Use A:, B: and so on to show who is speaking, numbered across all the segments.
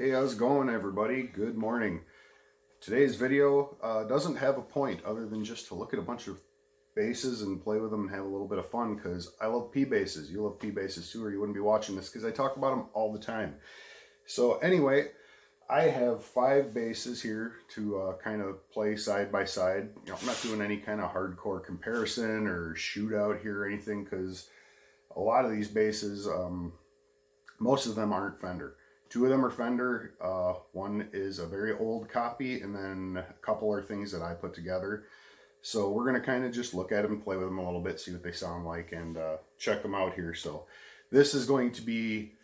A: Hey, how's it going, everybody? Good morning. Today's video doesn't have a point other than just to look at a bunch of basses and play with them and have a little bit of fun, because I love P-basses. You love P-basses too, or you wouldn't be watching this, because I talk about them all the time. So anyway, I have 5 basses here to kind of play side by side. You know, I'm not doing any kind of hardcore comparison or shootout here or anything, because a lot of these basses, most of them aren't Fender. 2 of them are Fender. One is a very old copy, and then a couple are things that I put together. So we're going to kind of just look at them, play with them a little bit, see what they sound like, and check them out here. So this is going to be,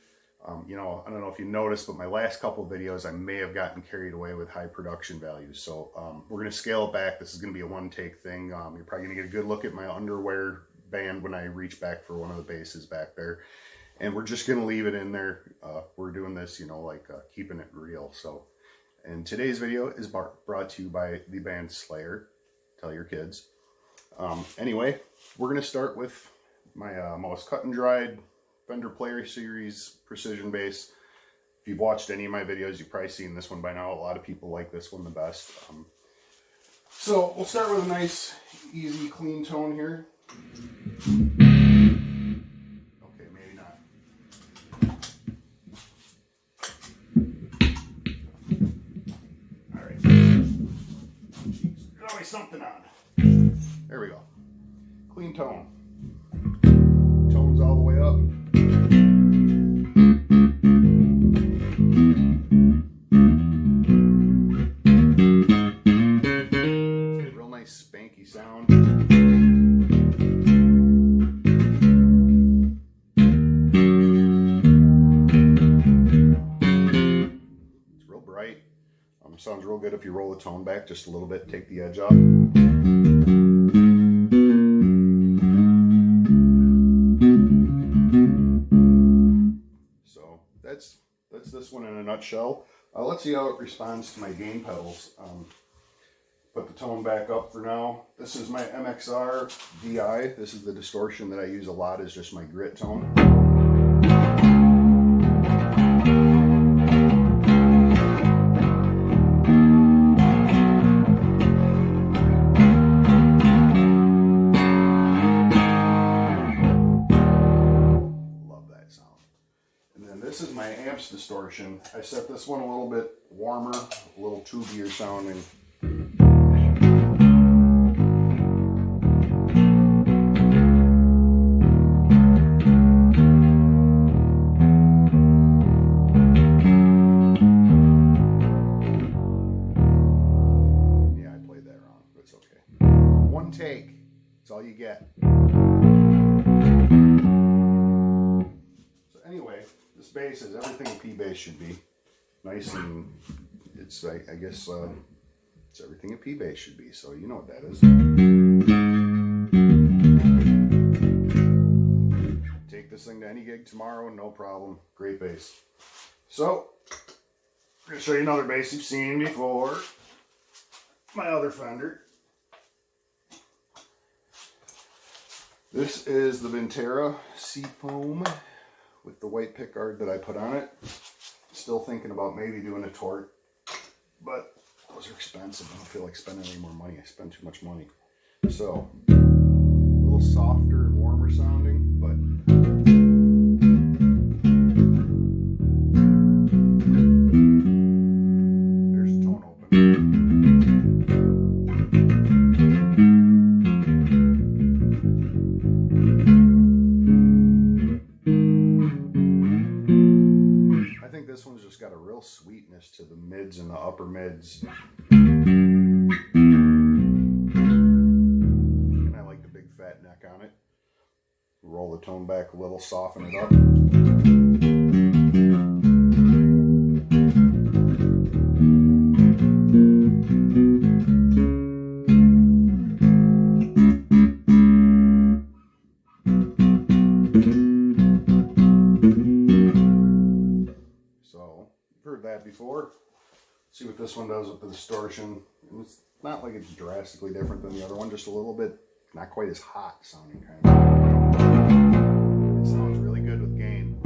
A: you know, I don't know if you noticed, but my last couple of videos I may have gotten carried away with high production values. So we're going to scale it back. This is going to be a one-take thing. You're probably going to get a good look at my underwear band when I reach back for one of the basses back there. And we're just going to leave it in there. We're doing this, you know, like keeping it real. So, and today's video is brought to you by the band Slayer. Tell your kids. Anyway, we're going to start with my most cut and dried Fender Player Series precision bass. If you've watched any of my videos, you've probably seen this one by now. A lot of people like this one the best. So we'll start with a nice, easy, clean tone here. Something on. There we go. Clean tone. Tones all the way up. It's a real nice spanky sound. It's real bright. Sounds real good if you roll the tone back just a little bit, take the edge off. So that's this one in a nutshell. Let's see how it responds to my gain pedals. Put the tone back up for now. This is my MXR DI. This is the distortion that I use a lot, is just my grit tone. This is my amps distortion. I set this one a little bit warmer, a little tubier sounding. Yeah, I played that wrong, but it's okay. One take, that's all you get. So anyway, this bass is everything a P-bass should be. Nice, and it's, I guess, it's everything a P-bass should be, so you know what that is. Take this thing to any gig tomorrow, no problem. Great bass. So, I'm going to show you another bass you've seen before. My other Fender. This is the Vintera Seafoam with the white pickguard that I put on it. Still thinking about maybe doing a tort, but those are expensive. I don't feel like spending any more money. I spend too much money. So, a little softer and warmer sounding, but there's the tone open. This one's just got a real sweetness to the mids and the upper mids. And I like the big fat neck on it. Roll the tone back a little, soften it up. Heard that before. See what this one does with the distortion. And it's not like it's drastically different than the other one, just a little bit, not quite as hot sounding kind of. It sounds really good with gain.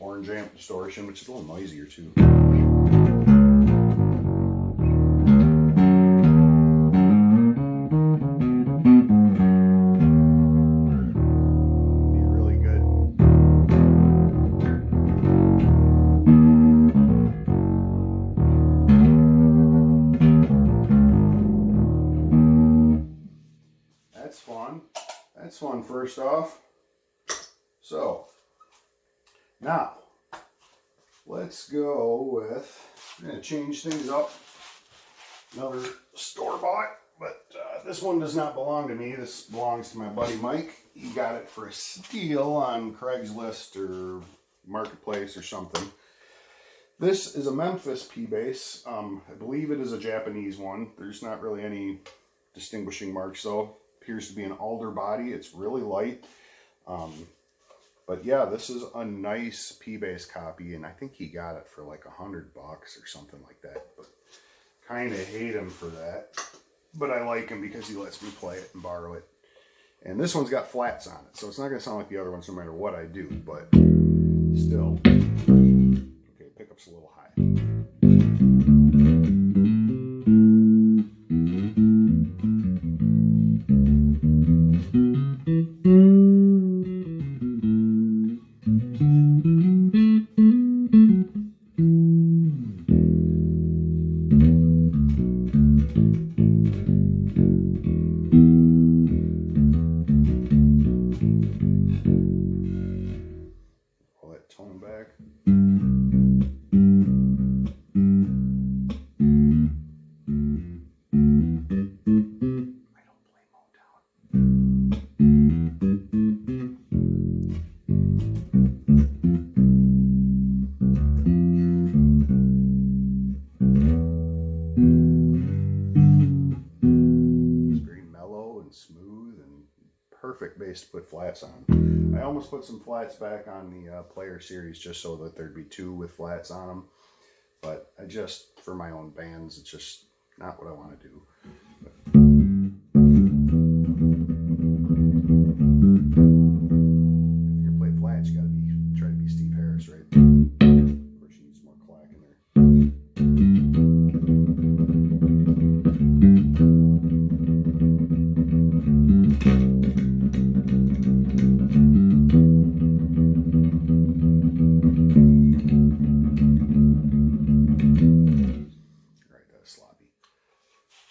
A: orange amp distortion, which is a little noisier too. That's fun first off. So now let's go with, I'm going to change things up. Another store-bought, but this one does not belong to me. This belongs to my buddy Mike. He got it for a steal on Craigslist or Marketplace or something. This is a Memphis P-bass. I believe it is a Japanese one. There's not really any distinguishing marks though. Appears to be an alder body. It's really light. But yeah, this is a nice P-bass copy, and I think he got it for like $100 or something like that. But kind of hate him for that. But I like him because he lets me play it and borrow it. And this one's got flats on it, so it's not going to sound like the other ones no matter what I do, but still. Okay, pickup's a little high. Tone back. I don't play Motown. It's very mellow and smooth and perfect bass to put flats on. I almost put some flats back on the player series just so that there'd be two with flats on them, but I just, for my own bands, it's just not what I want to do. If you're gonna play flats, you gotta try to be Steve Harris, right? Of course, you need some more clack in there.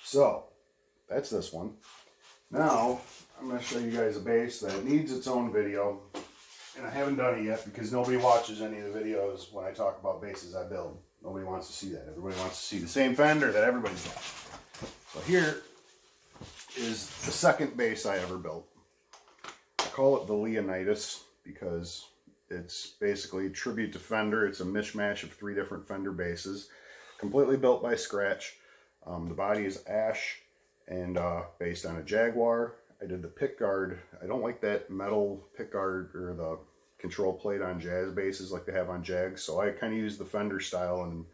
A: So that's this one. Now I'm going to show you guys a bass that needs its own video, and I haven't done it yet because nobody watches any of the videos when I talk about basses I build. Nobody wants to see that. Everybody wants to see the same Fender that everybody's got. So here is the second bass I ever built. I call it the Leonidas because it's basically a tribute to Fender. It's a mishmash of 3 different Fender basses, completely built by scratch. The body is ash and based on a Jaguar. I did the pick guard. I don't like that metal pick guard or the control plate on jazz basses like they have on Jags, so I kind of used the Fender style and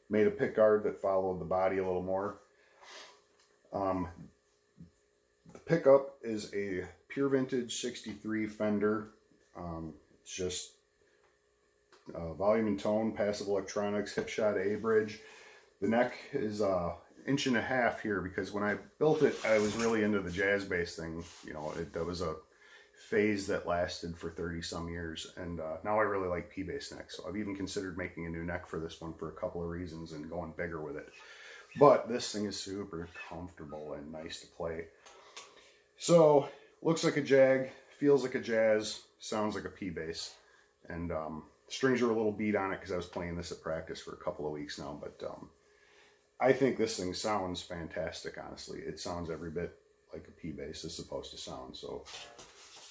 A: made a pick guard that followed the body a little more. The pickup is a pure vintage 63 Fender. It's just volume and tone, passive electronics, hip shot A-bridge. The neck is 1.5 inches here because when I built it, I was really into the jazz bass thing. You know, that was a phase that lasted for 30 some years, and now I really like P-bass necks. So I've even considered making a new neck for this one for a couple of reasons and going bigger with it. But this thing is super comfortable and nice to play. So looks like a Jag, feels like a jazz, sounds like a P-bass, and strings are a little beat on it because I was playing this at practice for a couple of weeks now, but I think this thing sounds fantastic, honestly. It sounds every bit like a P-bass is supposed to sound. So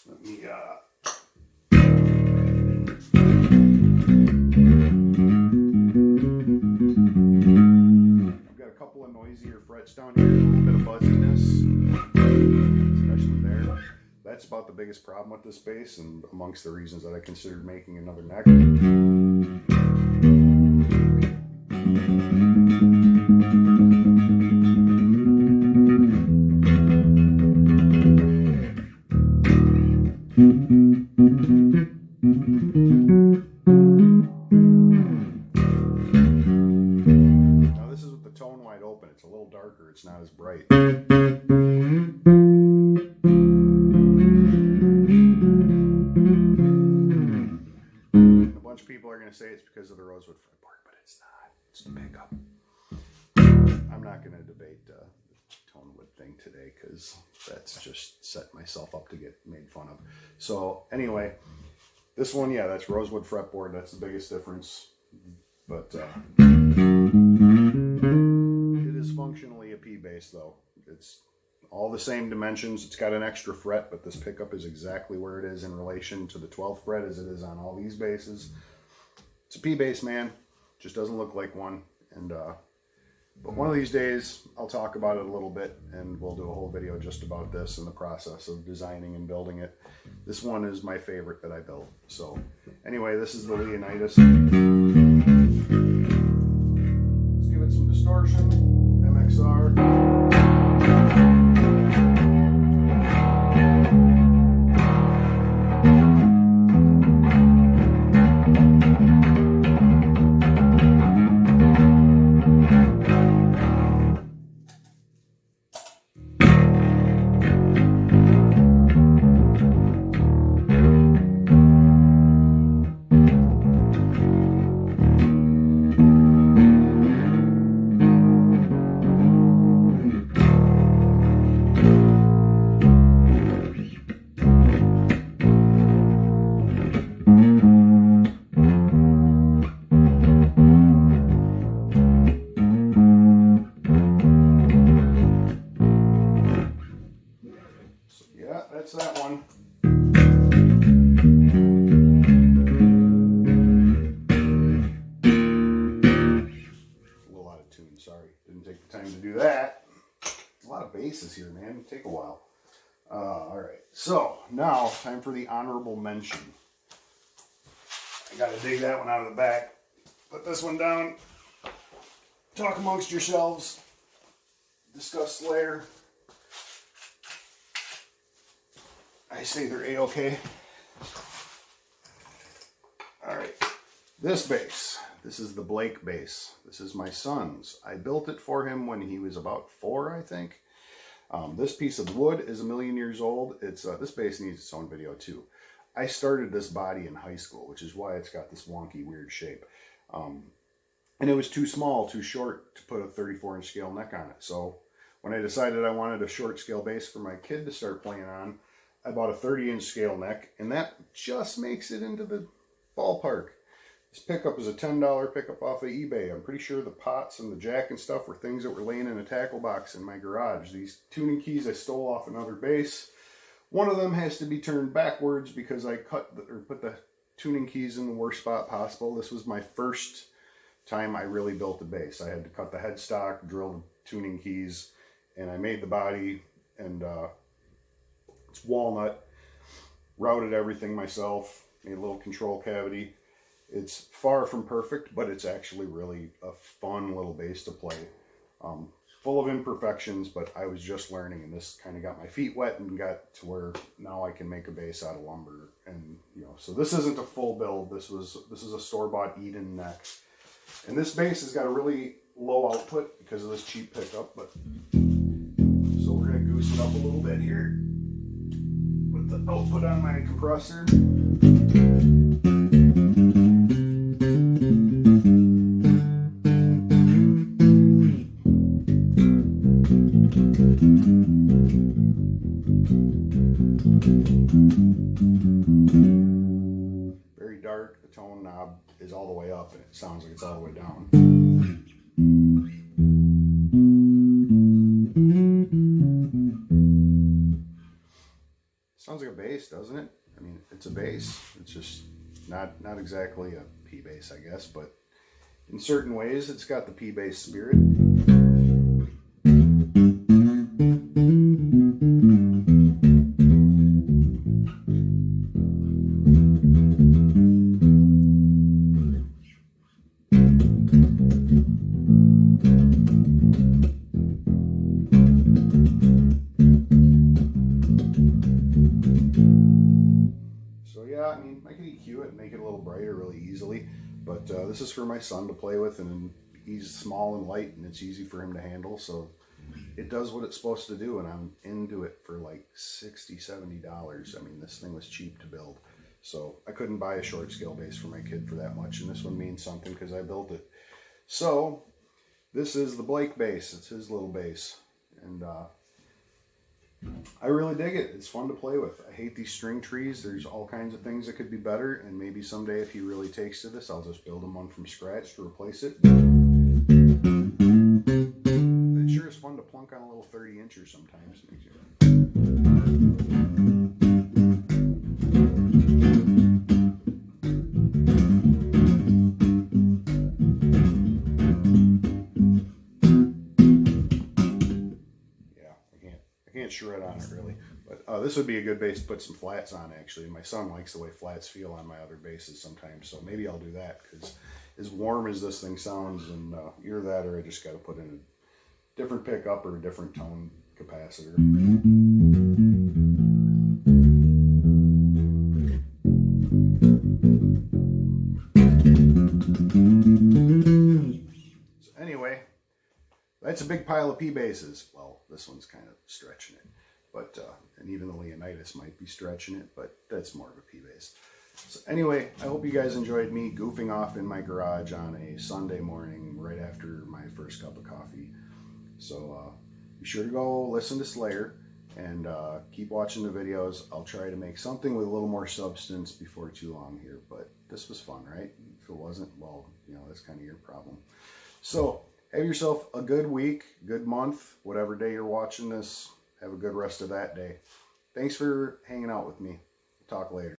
A: let me I've got a couple of noisier frets down here, a little bit of buzziness, especially there. That's about the biggest problem with this bass, and amongst the reasons that I considered making another neck. it's not as bright. People are going to say it's because of the rosewood fretboard, but it's not. It's the pickup. I'm not going to debate the tone wood thing today because that's just set myself up to get made fun of. So anyway, this one, yeah, that's rosewood fretboard. That's the biggest difference. But it is functionally a P-bass though. It's all the same dimensions. It's got an extra fret, but this pickup is exactly where it is in relation to the 12th fret as it is on all these basses. It's a P-bass, man. Just doesn't look like one. And but one of these days I'll talk about it a little bit, and we'll do a whole video just about this and the process of designing and building it. This one is my favorite that I built. So anyway, this is the Leonidas. Let's give it some distortion. MXR. That's that one. A little out of tune, sorry. Didn't take the time to do that. A lot of basses here, man. Take a while. Alright, so now time for the honorable mention. I gotta dig that one out of the back. Put this one down. Talk amongst yourselves. Discuss later. I say they're A-okay. Alright, this bass. This is the Blake bass. This is my son's. I built it for him when he was about 4, I think. This piece of wood is 1,000,000 years old. It's this bass needs its own video too. I started this body in high school, which is why it's got this wonky, weird shape. And it was too small, too short to put a 34-inch scale neck on it. So when I decided I wanted a short scale bass for my kid to start playing on, I bought a 30-inch scale neck, and that just makes it into the ballpark. This pickup is a $10 pickup off of eBay. I'm pretty sure the pots and the jack and stuff were things that were laying in a tackle box in my garage. These tuning keys I stole off another bass. One of them has to be turned backwards because I put the tuning keys in the worst spot possible. This was my first time I really built a bass. I had to cut the headstock, drill the tuning keys, and I made the body, and it's walnut. Routed everything myself, made a little control cavity. It's far from perfect, but it's actually really a fun little bass to play. Full of imperfections, but I was just learning, and this kind of got my feet wet and got to where now I can make a bass out of lumber. And so this isn't a full build. This is a store-bought Eden neck, and this bass has got a really low output because of this cheap pickup. But so we're gonna goose it up a little bit here with the output on my compressor. Very dark. The tone knob is all the way up, and it sounds like it's all the way down. Sounds like a bass, doesn't it? I mean, it's a bass. It's just not exactly a P-bass, I guess, but in certain ways, it's got the P-bass spirit. I mean, I could EQ it and make it a little brighter really easily, but this is for my son to play with, and he's small and light, and it's easy for him to handle, so it does what it's supposed to do, and I'm into it for like $60–$70. I mean, this thing was cheap to build, so I couldn't buy a short scale bass for my kid for that much, and this one means something because I built it. So this is the Blake bass. It's his little bass, and I really dig it. It's fun to play with. I hate these string trees. There's all kinds of things that could be better, and maybe someday if he really takes to this, I'll just build him one from scratch to replace it. It sure is fun to plunk on a little 30-incher sometimes. Shred on it really, but this would be a good bass to put some flats on actually. My son likes the way flats feel on my other basses sometimes, so maybe I'll do that, because as warm as this thing sounds, and either that or I just got to put in a different pickup or a different tone capacitor. So anyway, that's a big pile of P-basses. Well, this one's kind of stretching it, but and even the Leonidas might be stretching it, but that's more of a P-bass. So anyway, I hope you guys enjoyed me goofing off in my garage on a Sunday morning right after my first cup of coffee. So be sure to go listen to Slayer and keep watching the videos. I'll try to make something with a little more substance before too long here, but this was fun, right? If it wasn't, well, you know, that's kind of your problem. So have yourself a good week, good month, whatever day you're watching this. Have a good rest of that day. Thanks for hanging out with me. Talk later.